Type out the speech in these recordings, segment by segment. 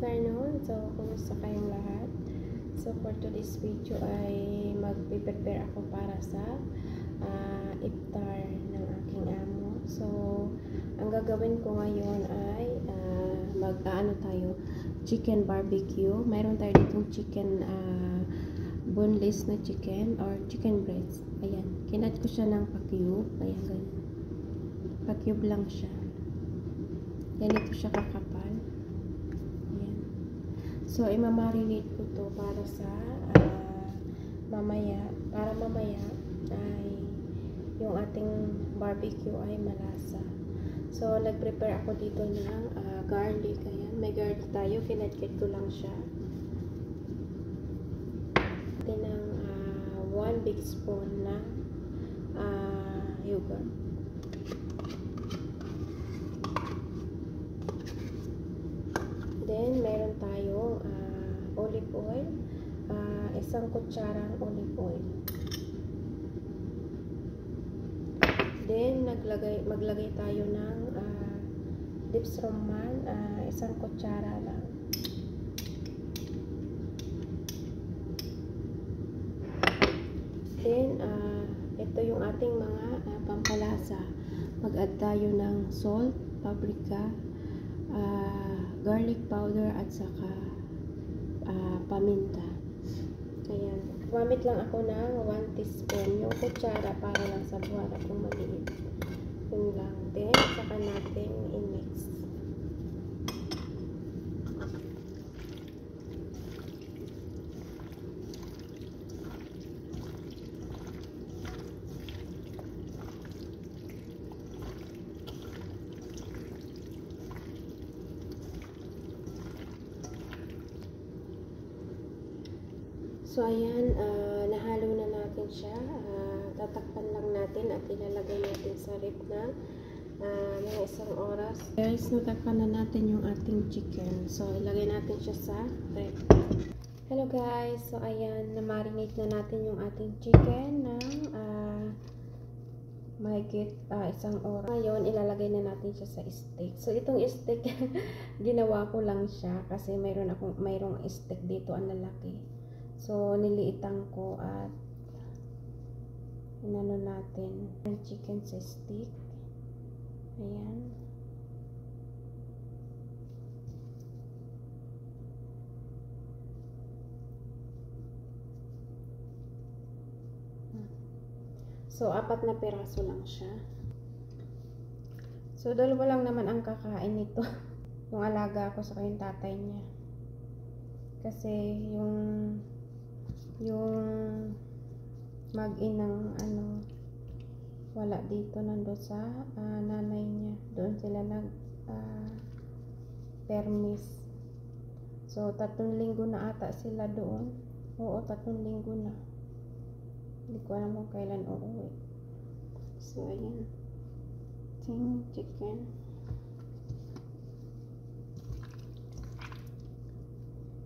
afternoon. So, kumusta kayong lahat? So, for today's video ay mag-prepare ako para sa iftar ng aking amo. So, ang gagawin ko ngayon ay tayo, chicken barbecue. Mayroon tayo ditong chicken boneless na chicken or chicken breast. Ayan, kinat ko siya ng pa-cube. Ayan, ganyan. Pa-cube lang siya. Ganito siya kakapal. Ayan. So, imamarinate ko to para sa mamaya. Para mamaya ay yung ating barbecue ay malasa. So, nag-prepare ako dito ng garlic. Ayan, may garlic tayo. Kinat-kit ko lang siya. Ito ng 1 big spoon na yogurt. Then, meron tayong olive oil. Isang kutsarang olive oil. Then, maglagay tayo ng dips roman. Isang kutsara lang. Then, ito yung ating mga pampalasa. Mag-add tayo ng salt, paprika, garlic powder at saka paminta. Ayan. Gumamit lang ako ng 1 teaspoon. Yung kutsara para lang sa buwara kung maliit. Yun lang. Then, saka natin i-mix. So, ayan, nahalo na natin siya. Tatakpan lang natin at ilalagay natin sa ref na mga 1 oras. Guys, natakpan na natin yung ating chicken. So, ilagay natin siya sa ref. Hello guys, so ayan, na-marinate na natin yung ating chicken ng mahigit 1 oras. Ngayon, ilalagay na natin siya sa steak. So, itong steak, ginawa ko lang siya kasi mayroong steak dito ang lalaki. So, niliitan ko at inano natin ang chicken sa stick. Ayan. So, 4 na piraso lang siya. So, 2 lang naman ang kakain nito. Yung alaga ko sa yung tatay niya. Kasi yung mag-inang wala dito, nando sa nanay niya. Doon sila permis. So 3 linggo na ata sila doon. Oo, 3 linggo na. Hindi ko alam kung kailan uuwi. So ayan, chicken.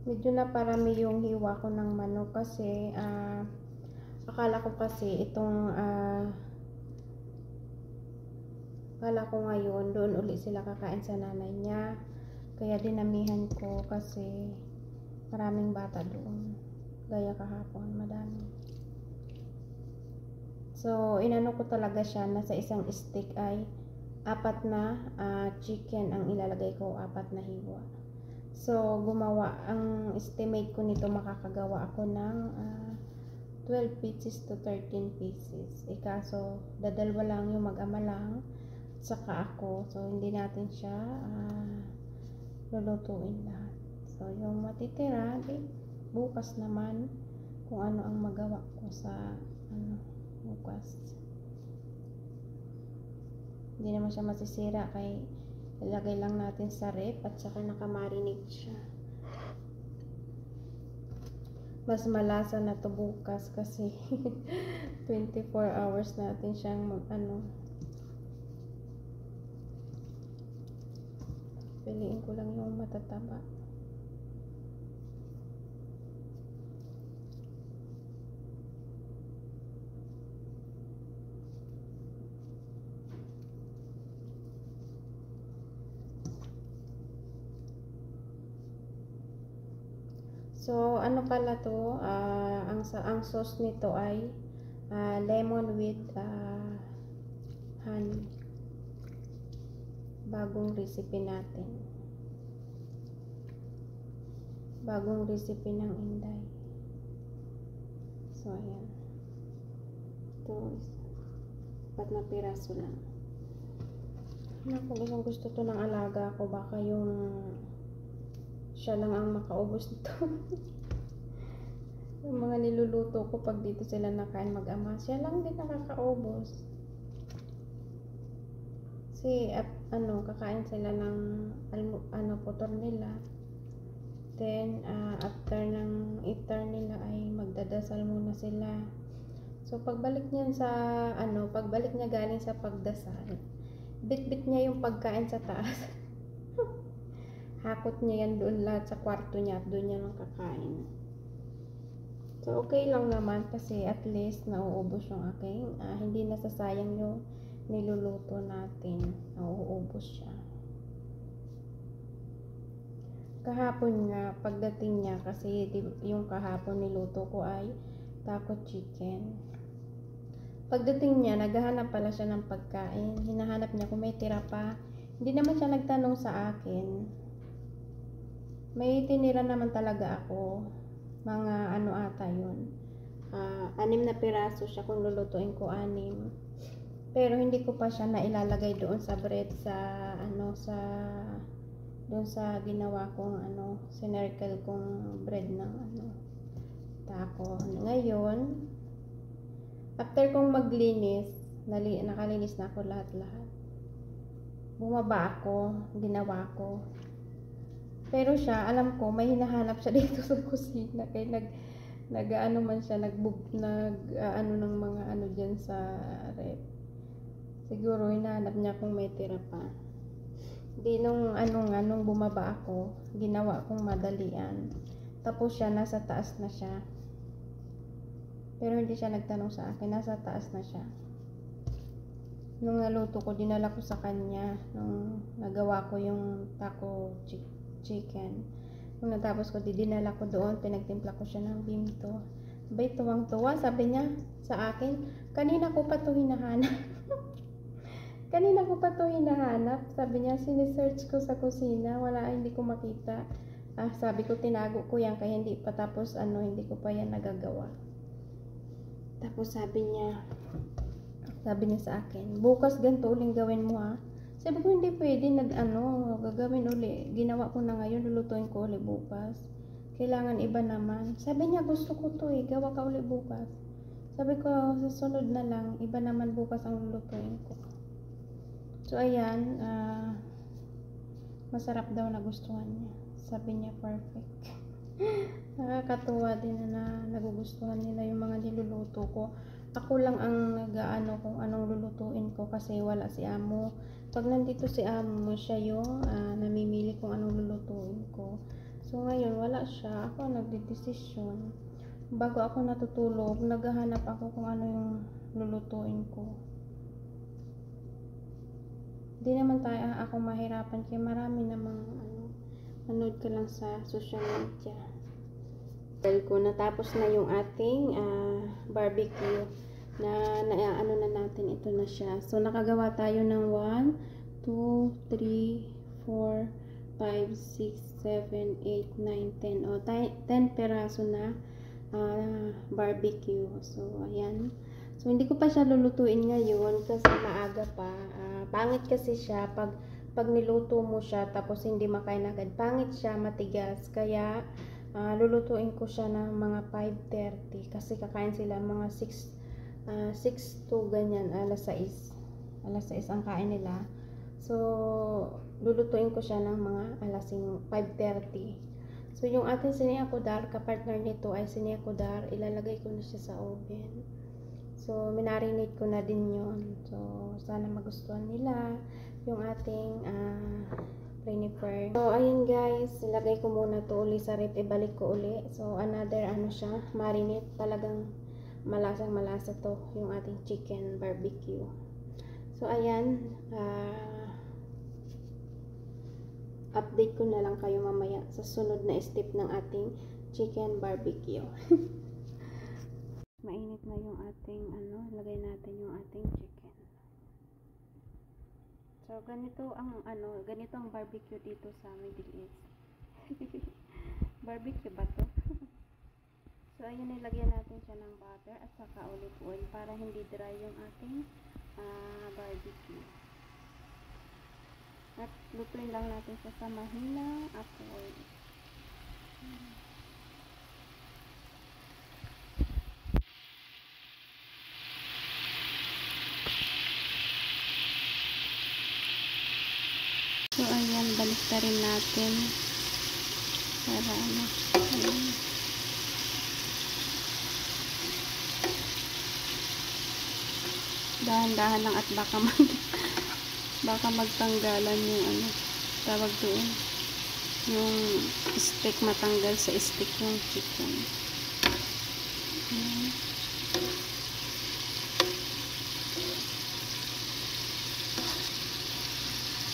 Medyo na parami yung hiwa ko ng manok kasi akala ko kasi itong akala ko ngayon doon uli sila kakain sa nanay niya, kaya dinamihan ko kasi maraming bata doon, gaya kahapon madami. So inano ko talaga siya na sa isang stick ay 4 na chicken ang ilalagay ko, 4 na hiwa. So, ang estimate ko nito, makakagawa ako ng 12 pieces to 13 pieces. Kaso, dadalwa lang yung mag-ama lang, saka ako. So, hindi natin siya lulutuin lahat. So, yung matitira, bukas naman kung ano ang magawa ko sa bukas. Hindi naman siya masisira kay ilagay lang natin sa ref at saka nakamarinate siya. Mas malasa na to bukas kasi 24 hours natin siyang piliin ko lang yung matataba. So, ano pala to? Ang sauce nito ay lemon with honey. Bagong recipe natin. Bagong recipe ng Inday. So, ayan. Ito is 4 na piraso lang. Naku, gusto to ng alaga ko. Baka yung siya lang ang makaubos nito. Yung mga niluluto ko pag dito sila nakain mag-ama, siya lang din nakakaubos. Kasi kakain sila ng putor nila. Then after ng iftar nila ay magdadasal muna sila. So pagbalik niya galing sa pagdasal, bit-bit niya yung pagkain sa taas. Hakot niya yan doon lahat sa kwarto niya at doon niya lang kakain. So okay lang naman kasi at least nauubos yung aking hindi nasasayang yung niluluto natin. Nauubos siya. Kahapon nga, pagdating niya, kasi yung kahapon niluto ko ay taco chicken. Pagdating niya, naghahanap pala siya ng pagkain. Hinahanap niya kung may tira pa. Hindi naman siya nagtanong sa akin. May tinira naman talaga ako. Mga ata yun. 6 na piraso siya kung lulutuin ko 6. Pero hindi ko pa siya nailalagay doon sa bread doon sa ginawa kong sinircle kong bread ng taco. Ngayon, after kong maglinis, nakalinis na ako lahat. Bumaba ako, ginawa ko. Pero siya, alam ko, may hinahanap siya dito sa kusina. Kaya man siya, ng mga dyan sa rep. Siguro, hinahanap niya kung may tira pa. Di nung bumaba ako, ginawa kong madalian. Tapos siya, nasa taas na siya. Pero hindi siya nagtanong sa akin, nasa taas na siya. Nung naluto ko, dinala ko sa kanya. Nung nagawa ko yung taco chicken. Nung natapos ko, dinala ko doon, pinagtimpla ko siya ng bimto. Abay, tuwang-tuwa, sabi niya sa akin, kanina ko pa to hinahanap. Sabi niya, sinesearch ko sa kusina, hindi ko makita. Sabi ko, tinago ko yan, kaya hindi pa tapos, hindi ko pa yan nagagawa. Tapos sabi niya sa akin, bukas ganito uling gawin mo ha. Sabi ko, hindi pwede, gagawin uli. Ginawa ko na ngayon, lulutuin ko uli bukas. Kailangan iba naman. Sabi niya, gusto ko to gawa ka uli bukas. Sabi ko, susunod na lang, iba naman bukas ang lulutuin ko. So, ayan, masarap daw na gustuhan niya. Sabi niya, perfect. Nakakatuwa din na nagugustuhan nila yung mga niluluto ko. Ako lang ang kung anong lulutuin ko kasi wala si amo. Pag nandito si amo, siya yung namimili kung anong lulutuin ko. So, ngayon, wala siya. Ako ang nagdedesisyon. Bago ako natutulog, naghahanap ako kung ano yung lulutuin ko. Di naman ako mahirapan kaya marami namang manood ka lang sa social media. Dahil ko natapos na yung ating barbecue na natin, ito na siya. So nakagawa tayo ng 1, 2, 3, 4, 5, 6, 7, 8, 9, 10. 10 peraso na barbecue. So ayan. So hindi ko pa siya lulutuin ngayon kasi maaga pa. Pangit kasi siya pag niluto mo siya tapos hindi makain agad. Pangit siya, matigas. Kaya lulutuin ko siya ng mga 5:30 kasi kakain sila mga 6 to ganyan, alas 6 ang kain nila. So lulutuin ko siya ng mga alas 5:30. So yung ating siniakudar, kapartner nito ay siniakudar, ilalagay ko na siya sa oven. So, minarinate ko na din yun. So, sana magustuhan nila yung ating prenifer. So, ayun guys, ilagay ko muna to uli sa rep, ibalik ko uli. So, another siya, marinate. Talagang malasang-malasa to, yung ating chicken barbecue. So, ayan, update ko na lang kayo mamaya sa sunod na step ng ating chicken barbecue. Mainit na yung ating lagay natin yung ating chicken. So ganito ang barbecue dito sa Middle East. Barbecue ba to? So ayun, nilagyan natin siya ng butter at saka olive oil para hindi dry yung ating barbecue. At lutuin lang natin siya sa mahinang apoy. So ayan, balik na rin natin para dahan-dahan lang at baka magtanggalan yung tawag doon, yung stick, matanggal sa stick yung chicken.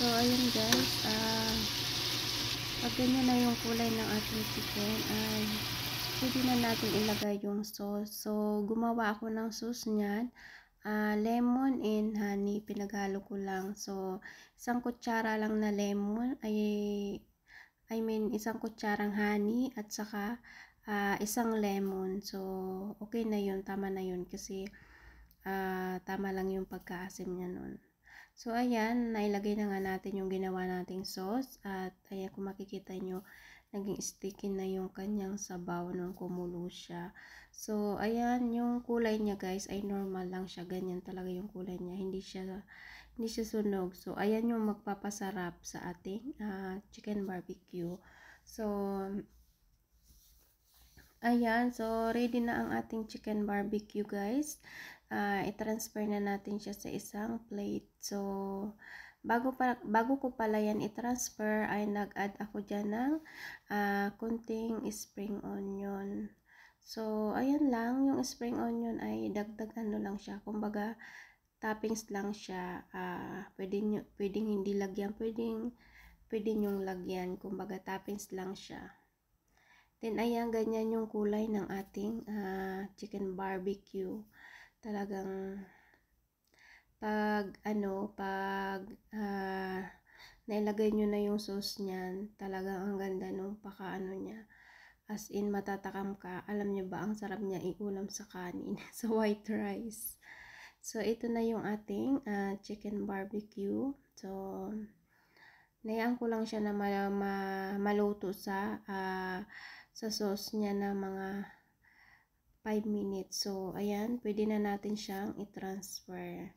So ayun guys, pag ganyan na yung kulay ng ating chicken, ay pwede na natin ilagay yung sauce. So gumawa ako ng sauce niyan, lemon and honey, pinaghalo ko lang. So isang kutsara lang na lemon, isang kutsarang honey at saka isang lemon. So okay na yun, tama na yun kasi tama lang yung pagkaasim niya nun. So ayan, nailagay na nga natin yung ginawa nating sauce at ayan, kung makikita nyo, naging sticky na yung kanyang sabaw nung kumulo siya. So ayan, yung kulay niya guys ay normal lang siya, ganyan talaga yung kulay niya, hindi siya sunog. So ayan yung magpapasarap sa ating chicken barbecue. So ayan, so ready na ang ating chicken barbecue guys. I-transfer na natin siya sa isang plate. So bago ko pala yan i-transfer ay nag-add ako dyan ng kunting spring onion. So ayan lang, yung spring onion ay dagdag lang siya, kumbaga toppings lang siya. Pwedeng hindi lagyan, pwede nyong lagyan, kumbaga toppings lang siya. Then ayan, ganyan yung kulay ng ating chicken barbecue. Talagang pag nailagay nyo na yung sauce niyan, talagang ang ganda nung niya. As in, matatakam ka. Alam nyo ba, ang sarap niya iulam sa kanin, sa white rice. So ito na yung ating chicken barbecue. So nayaan ko lang siya na maluto sa sauce niya na mga 5 minutes. So ayan, pwede na natin siyang i-transfer.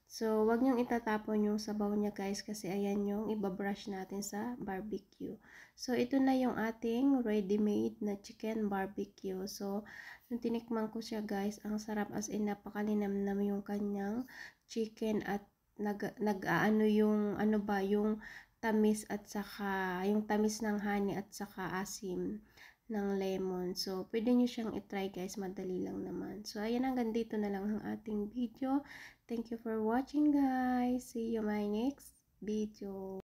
So wag niyong itatapon yung sabaw niya guys, kasi ayan yung ibabrush natin sa barbecue. So ito na yung ating ready-made na chicken barbecue. So nung tinikman ko siya guys, ang sarap, as in napakalinamnam yung kanyang chicken at yung yung tamis at saka yung tamis ng honey at saka asim ng lemon. So pwede nyo siyang i-try guys, madali lang naman. So ayan, hanggang dito na lang ang ating video. Thank you for watching guys. See you my next video.